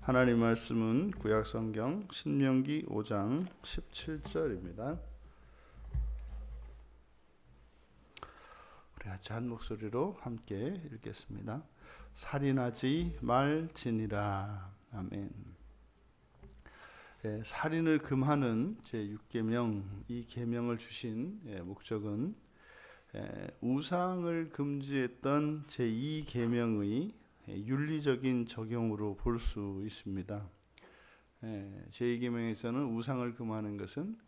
하나님 말씀은 구약성경 신명기 5장 17절입니다. 우리 같이 한 목소리로 함께 읽겠습니다. 살인하지 말지니라. 아멘. 살인을 금하는 제6계명, 이 계명을 주신 목적은 우상을 금지했던 제2계명의 윤리적인 적용으로 볼 수 있습니다. 제2계명에서는 우상을 금하는 것은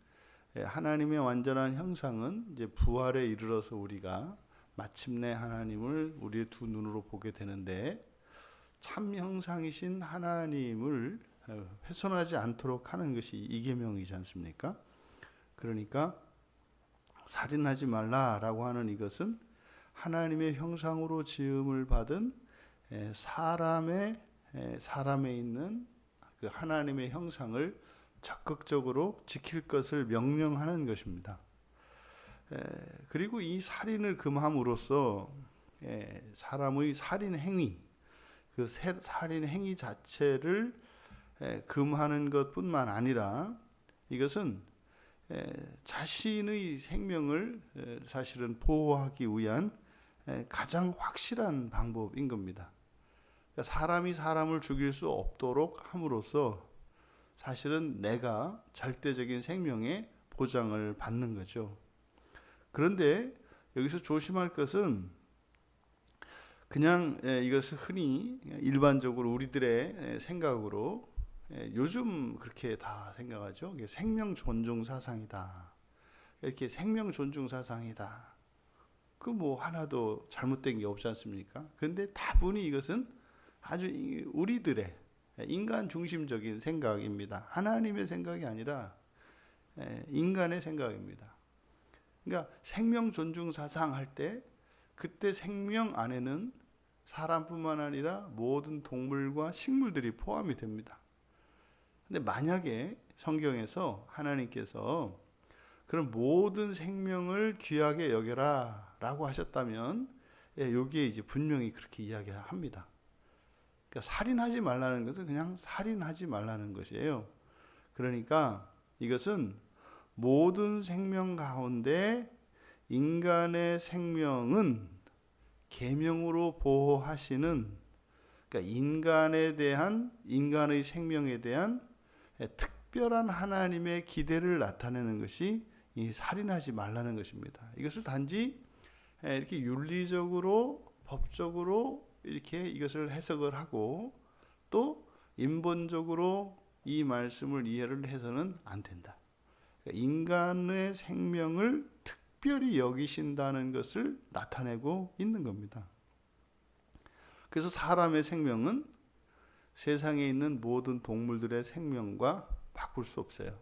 하나님의 완전한 형상은 이제 부활에 이르러서 우리가 마침내 하나님을 우리의 두 눈으로 보게 되는데, 참 형상이신 하나님을 훼손하지 않도록 하는 것이 이 계명이지 않습니까? 그러니까 살인하지 말라라고 하는 이것은 하나님의 형상으로 지음을 받은 사람에 있는 그 하나님의 형상을 적극적으로 지킬 것을 명령하는 것입니다. 그리고 이 살인을 금함으로써 사람의 살인 행위, 그 살인 행위 자체를 금하는 것뿐만 아니라 이것은 자신의 생명을 사실은 보호하기 위한 가장 확실한 방법인 겁니다. 사람이 사람을 죽일 수 없도록 함으로써 사실은 내가 절대적인 생명의 보장을 받는 거죠. 그런데 여기서 조심할 것은 그냥 이것을 흔히 일반적으로 우리들의 생각으로 요즘 그렇게 다 생각하죠. 생명 존중 사상이다. 이렇게 생명 존중 사상이다. 그 뭐 하나도 잘못된 게 없지 않습니까? 그런데 다분히 이것은 아주 우리들의 인간 중심적인 생각입니다. 하나님의 생각이 아니라 인간의 생각입니다. 그러니까 생명 존중 사상 할 때 그때 생명 안에는 사람뿐만 아니라 모든 동물과 식물들이 포함이 됩니다. 근데 만약에 성경에서 하나님께서 그런 모든 생명을 귀하게 여겨라 라고 하셨다면 여기에 이제 분명히 그렇게 이야기합니다. 그러니까 살인하지 말라는 것은 그냥 살인하지 말라는 것이에요. 그러니까 이것은 모든 생명 가운데 인간의 생명은 계명으로 보호하시는, 그러니까 인간의 생명에 대한 특별한 하나님의 기대를 나타내는 것이 이 살인하지 말라는 것입니다. 이것을 단지 이렇게 윤리적으로 법적으로 이렇게 이것을 해석을 하고 또 인본적으로 이 말씀을 이해를 해서는 안 된다. 그러니까 인간의 생명을 특별히 여기신다는 것을 나타내고 있는 겁니다. 그래서 사람의 생명은 세상에 있는 모든 동물들의 생명과 바꿀 수 없어요.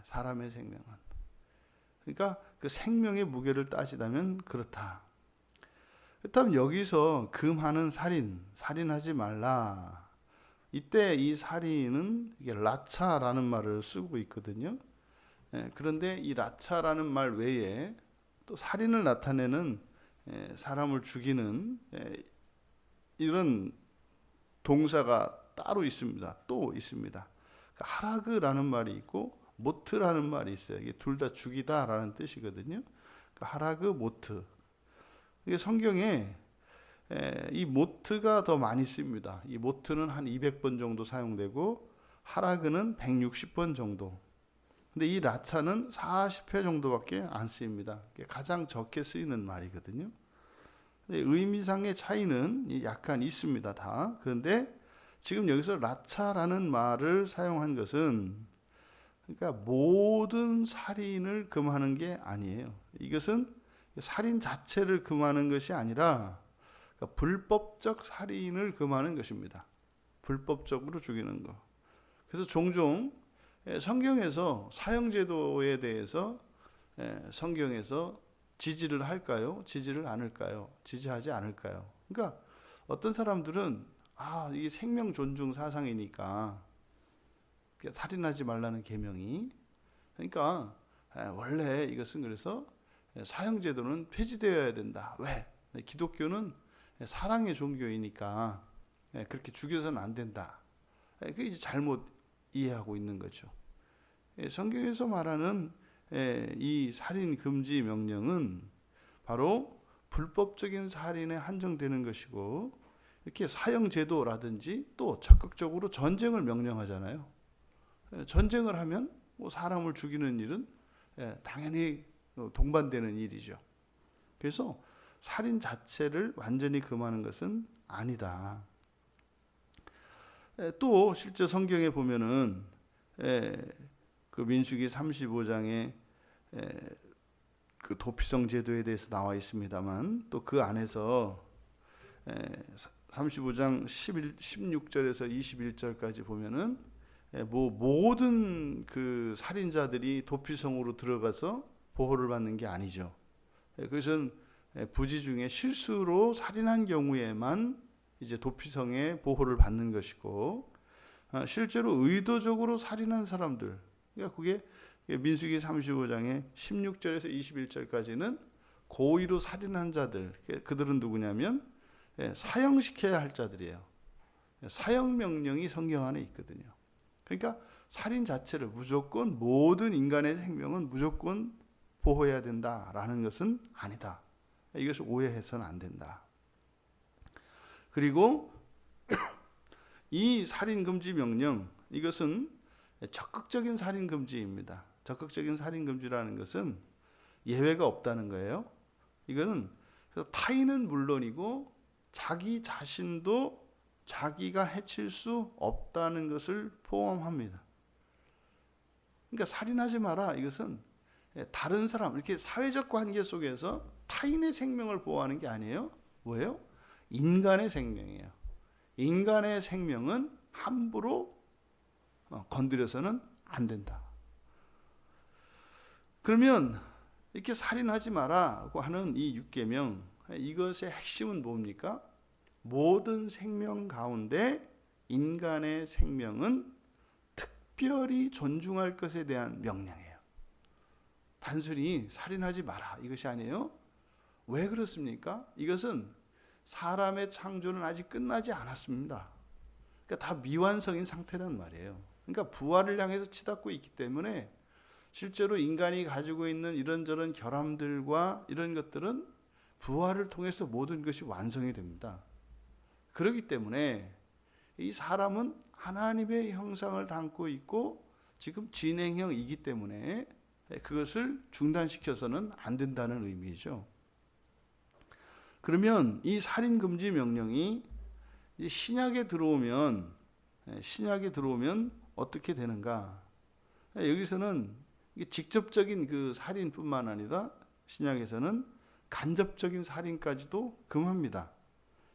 사람의 생명은. 그러니까 그 생명의 무게를 따지다면 그렇다. 그렇다면 여기서 금하는 살인하지 말라. 이때 이 살인은 이게 라차라는 말을 쓰고 있거든요. 그런데 이 라차라는 말 외에 또 살인을 나타내는 사람을 죽이는 이런 동사가 따로 있습니다. 또 있습니다. 하라그라는 말이 있고 모트라는 말이 있어요. 이게 둘 다 죽이다라는 뜻이거든요. 하라그, 모트. 이게 성경에 이 모트가 더 많이 씁니다. 이 모트는 한 200번 정도 사용되고 하라그는 160번 정도. 근데 이 라차는 40회 정도밖에 안 쓰입니다. 가장 적게 쓰이는 말이거든요. 의미상의 차이는 약간 있습니다. 다. 그런데 지금 여기서 라차라는 말을 사용한 것은 그러니까 모든 살인을 금하는 게 아니에요. 이것은 살인 자체를 금하는 것이 아니라 그러니까 불법적 살인을 금하는 것입니다. 불법적으로 죽이는 것. 그래서 종종 성경에서 사형제도에 대해서 성경에서 지지를 할까요? 지지를 않을까요? 지지하지 않을까요? 그러니까 어떤 사람들은 이게 생명 존중 사상이니까 살인하지 말라는 계명이, 그러니까 원래 이것은 그래서 사형제도는 폐지되어야 된다. 왜? 기독교는 사랑의 종교이니까 그렇게 죽여서는 안 된다. 그게 이제 잘못 이해하고 있는 거죠. 성경에서 말하는 이 살인 금지 명령은 바로 불법적인 살인에 한정되는 것이고, 이렇게 사형제도라든지 또 적극적으로 전쟁을 명령하잖아요. 전쟁을 하면 뭐 사람을 죽이는 일은 당연히 동반되는 일이죠. 그래서 살인 자체를 완전히 금하는 것은 아니다. 또 실제 성경에 보면은 그 민수기 35장에 그 도피성 제도에 대해서 나와 있습니다만, 또 그 안에서 35장 16절에서 21절까지 보면은 뭐 모든 그 살인자들이 도피성으로 들어가서 보호를 받는 게 아니죠. 그것은 부지 중에 실수로 살인한 경우에만 이제 도피성의 보호를 받는 것이고, 실제로 의도적으로 살인한 사람들, 그러니까 그게 민수기 35장의 16절에서 21절까지는 고의로 살인한 자들, 그들은 누구냐면 사형시켜야 할 자들이에요. 사형 명령이 성경 안에 있거든요. 그러니까 살인 자체를 무조건, 모든 인간의 생명은 무조건 보호해야 된다라는 것은 아니다. 이것을 오해해서는 안 된다. 그리고 이 살인 금지 명령, 이것은 적극적인 살인 금지입니다. 적극적인 살인 금지라는 것은 예외가 없다는 거예요. 이거는 타인은 물론이고 자기 자신도 자기가 해칠 수 없다는 것을 포함합니다. 그러니까 살인하지 마라, 이것은 다른 사람, 이렇게 사회적 관계 속에서 타인의 생명을 보호하는 게 아니에요. 뭐예요? 인간의 생명이에요. 인간의 생명은 함부로 건드려서는 안 된다. 그러면 이렇게 살인하지 마라고 하는 이 6계명, 이것의 핵심은 뭡니까? 모든 생명 가운데 인간의 생명은 특별히 존중할 것에 대한 명령이에요. 단순히 살인하지 마라, 이것이 아니에요. 왜 그렇습니까? 이것은 사람의 창조는 아직 끝나지 않았습니다. 그러니까 다 미완성인 상태란 말이에요. 그러니까 부활을 향해서 치닫고 있기 때문에 실제로 인간이 가지고 있는 이런저런 결함들과 이런 것들은 부활을 통해서 모든 것이 완성이 됩니다. 그렇기 때문에 이 사람은 하나님의 형상을 담고 있고 지금 진행형이기 때문에 그것을 중단시켜서는 안 된다는 의미죠. 그러면 이 살인 금지 명령이 신약에 들어오면 어떻게 되는가? 여기서는 직접적인 그 살인뿐만 아니라 신약에서는 간접적인 살인까지도 금합니다.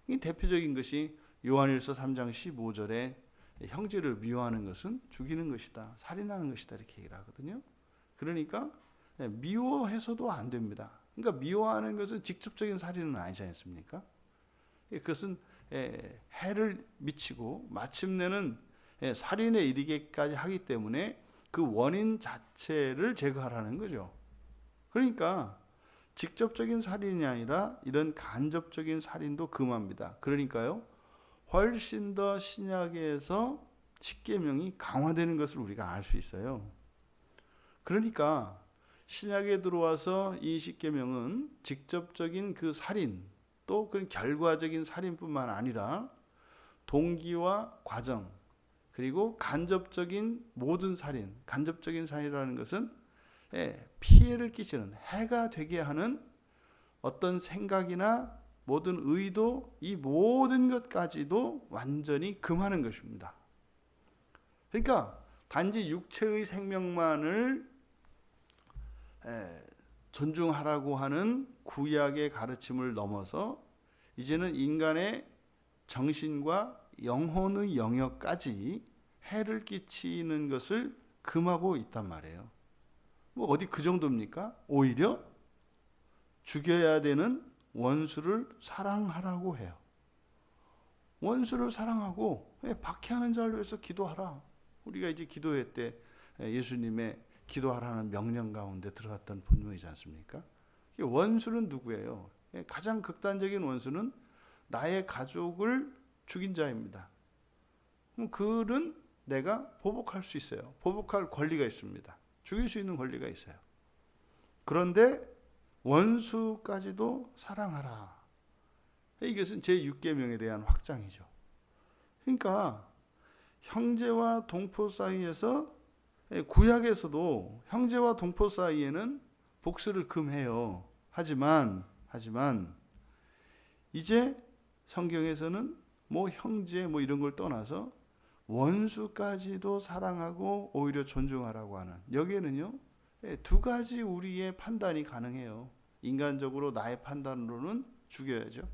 이 대표적인 것이 요한일서 3장 15절에 형제를 미워하는 것은 죽이는 것이다, 살인하는 것이다, 이렇게 얘기를 하거든요. 그러니까 미워해서도 안 됩니다. 그러니까 미워하는 것은 직접적인 살인은 아니지 않습니까? 그것은 해를 미치고 마침내는 살인에 이르기까지 하기 때문에 그 원인 자체를 제거하라는 거죠. 그러니까 직접적인 살인이 아니라 이런 간접적인 살인도 금합니다. 그러니까요, 훨씬 더 신약에서 십계명이 강화되는 것을 우리가 알 수 있어요. 그러니까 신약에 들어와서 이 십계명은 직접적인 그 살인, 또 그 결과적인 살인뿐만 아니라 동기와 과정, 그리고 간접적인 모든 살인, 간접적인 살인이라는 것은 피해를 끼치는, 해가 되게 하는 어떤 생각이나 모든 의도, 이 모든 것까지도 완전히 금하는 것입니다. 그러니까 단지 육체의 생명만을 존중하라고 하는 구약의 가르침을 넘어서 이제는 인간의 정신과 영혼의 영역까지 해를 끼치는 것을 금하고 있단 말이에요. 뭐 어디 그 정도입니까? 오히려 죽여야 되는 원수를 사랑하라고 해요. 원수를 사랑하고 박해하는 자를 위해서 기도하라. 우리가 이제 기도회 때 예수님의 기도하라는 명령 가운데 들어갔던 본문이지 않습니까? 원수는 누구예요? 가장 극단적인 원수는 나의 가족을 죽인 자입니다. 그럼 그는 내가 보복할 수 있어요. 보복할 권리가 있습니다. 죽일 수 있는 권리가 있어요. 그런데 원수까지도 사랑하라. 이것은 제6계명에 대한 확장이죠. 그러니까 형제와 동포 사이에서, 구약에서도 형제와 동포 사이에는 복수를 금해요. 하지만 이제 성경에서는 뭐 형제 뭐 이런 걸 떠나서 원수까지도 사랑하고 오히려 존중하라고 하는, 여기에는요 두 가지 우리의 판단이 가능해요. 인간적으로 나의 판단으로는 죽여야죠.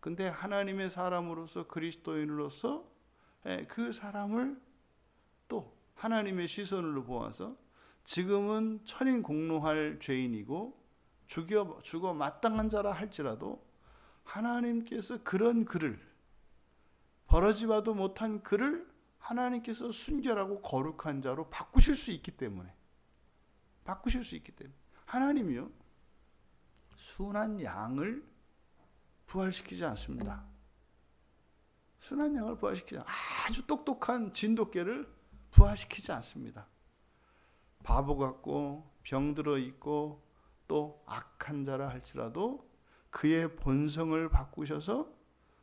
근데 하나님의 사람으로서, 그리스도인으로서 그 사람을 또 하나님의 시선으로 보아서 지금은 천인 공로할 죄인이고 죽어 마땅한 자라 할지라도 하나님께서 그런 그를, 벌어지지도 못한 그를 하나님께서 순결하고 거룩한 자로 바꾸실 수 있기 때문에, 하나님이요 순한 양을 부활시키지 않습니다. 순한 양을 부활시키지 않습니다. 아주 똑똑한 진돗개를 부활시키지 않습니다. 바보 같고 병들어 있고 또 악한 자라 할지라도 그의 본성을 바꾸셔서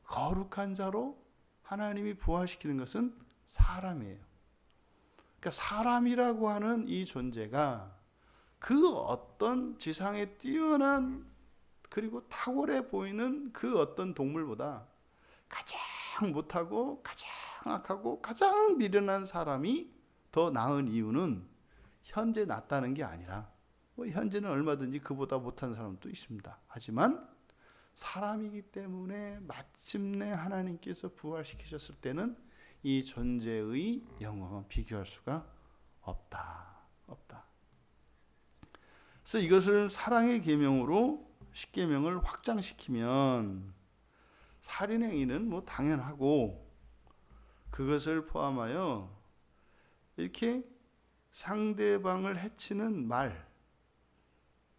거룩한 자로 하나님이 부활시키는 것은 사람이에요. 그러니까 사람이라고 하는 이 존재가 그 어떤 지상에 뛰어난 그리고 탁월해 보이는 그 어떤 동물보다 가장 못하고 가장 악하고 가장 미련한 사람이 더 나은 이유는 현재 낫다는 게 아니라, 현재는 얼마든지 그보다 못한 사람도 있습니다. 하지만 사람이기 때문에 마침내 하나님께서 부활시키셨을 때는 이 존재의 영광은 비교할 수가 없다. 그래서 이것을 사랑의 계명으로 10계명을 확장시키면 살인행위는 뭐 당연하고, 그것을 포함하여 이렇게 상대방을 해치는 말,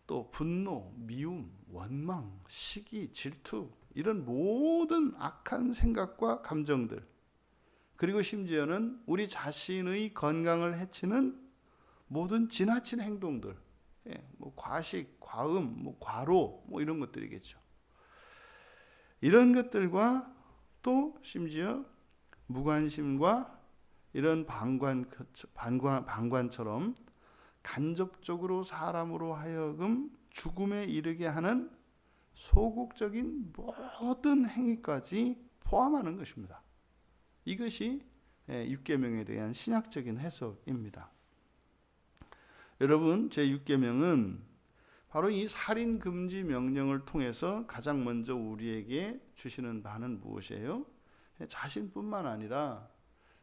또 분노, 미움, 원망, 시기, 질투, 이런 모든 악한 생각과 감정들, 그리고 심지어는 우리 자신의 건강을 해치는 모든 지나친 행동들, 뭐 과식, 과음, 뭐 과로, 뭐 이런 것들이겠죠. 이런 것들과 또 심지어 무관심과 이런 방관처럼 간접적으로 사람으로 하여금 죽음에 이르게 하는 소극적인 모든 행위까지 포함하는 것입니다. 이것이 6계명에 대한 신약적인 해석입니다. 여러분, 제6계명은 바로 이 살인 금지 명령을 통해서 가장 먼저 우리에게 주시는 바는 무엇이에요? 자신뿐만 아니라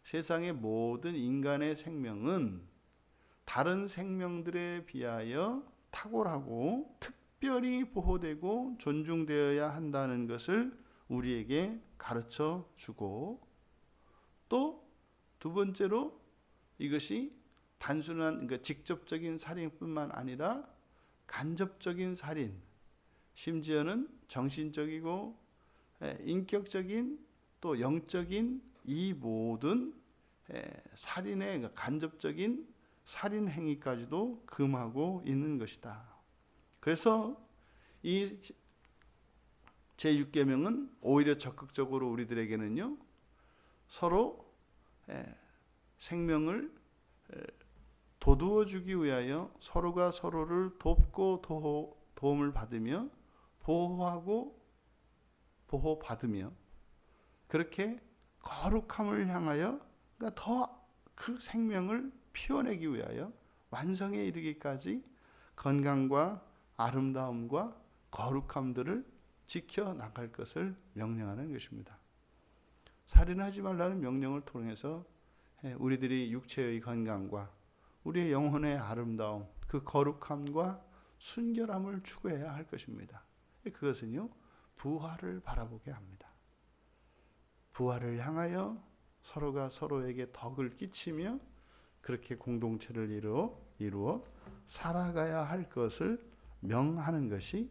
세상의 모든 인간의 생명은 다른 생명들에 비하여 탁월하고 특별히 보호되고 존중되어야 한다는 것을 우리에게 가르쳐 주고, 또 두 번째로 이것이 단순한 직접적인 살인뿐만 아니라 간접적인 살인, 심지어는 정신적이고 인격적인 또 영적인 이 모든 살인의 간접적인 살인 행위까지도 금하고 있는 것이다. 그래서 이 제6계명은 오히려 적극적으로 우리들에게는요, 서로 생명을 도두어 주기 위하여 서로가 서로를 돕고 도움을 받으며 보호하고 보호받으며 그렇게 거룩함을 향하여, 그러니까 더 그 생명을 피워내기 위하여 완성에 이르기까지 건강과 아름다움과 거룩함들을 지켜나갈 것을 명령하는 것입니다. 살인하지 말라는 명령을 통해서 우리들이 육체의 건강과 우리의 영혼의 아름다움, 그 거룩함과 순결함을 추구해야 할 것입니다. 그것은요, 부활을 바라보게 합니다. 부활을 향하여 서로가 서로에게 덕을 끼치며 그렇게 공동체를 이루어 살아가야 할 것을 명하는 것이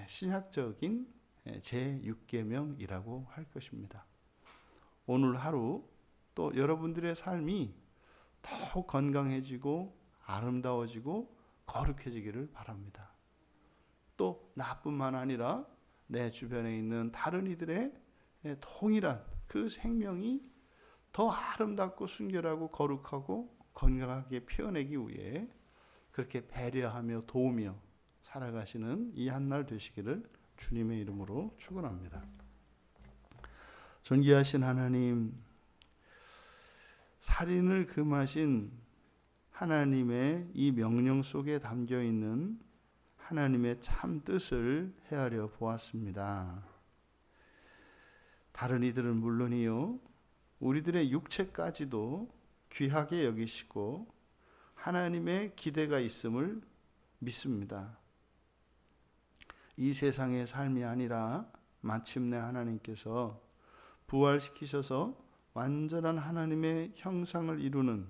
신약적인 제6계명이라고 할 것입니다. 오늘 하루 또 여러분들의 삶이 더욱 건강해지고 아름다워지고 거룩해지기를 바랍니다. 또 나뿐만 아니라 내 주변에 있는 다른 이들의 동일한 그 생명이 더 아름답고 순결하고 거룩하고 건강하게 피어내기 위해 그렇게 배려하며 도우며 살아가시는 이 한날 되시기를 주님의 이름으로 축원합니다. 존귀하신 하나님, 살인을 금하신 하나님의 이 명령 속에 담겨 있는 하나님의 참 뜻을 헤아려 보았습니다. 다른 이들은 물론이요, 우리들의 육체까지도 귀하게 여기시고 하나님의 기대가 있음을 믿습니다. 이 세상의 삶이 아니라 마침내 하나님께서 부활시키셔서 완전한 하나님의 형상을 이루는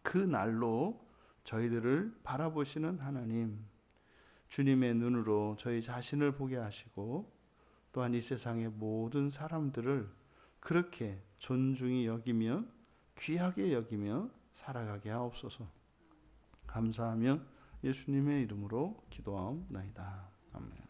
그 날로 저희들을 바라보시는 하나님, 주님의 눈으로 저희 자신을 보게 하시고 또한 이 세상의 모든 사람들을 그렇게 존중히 여기며 귀하게 여기며 살아가게 하옵소서. 감사하며 예수님의 이름으로 기도하옵나이다. 아멘.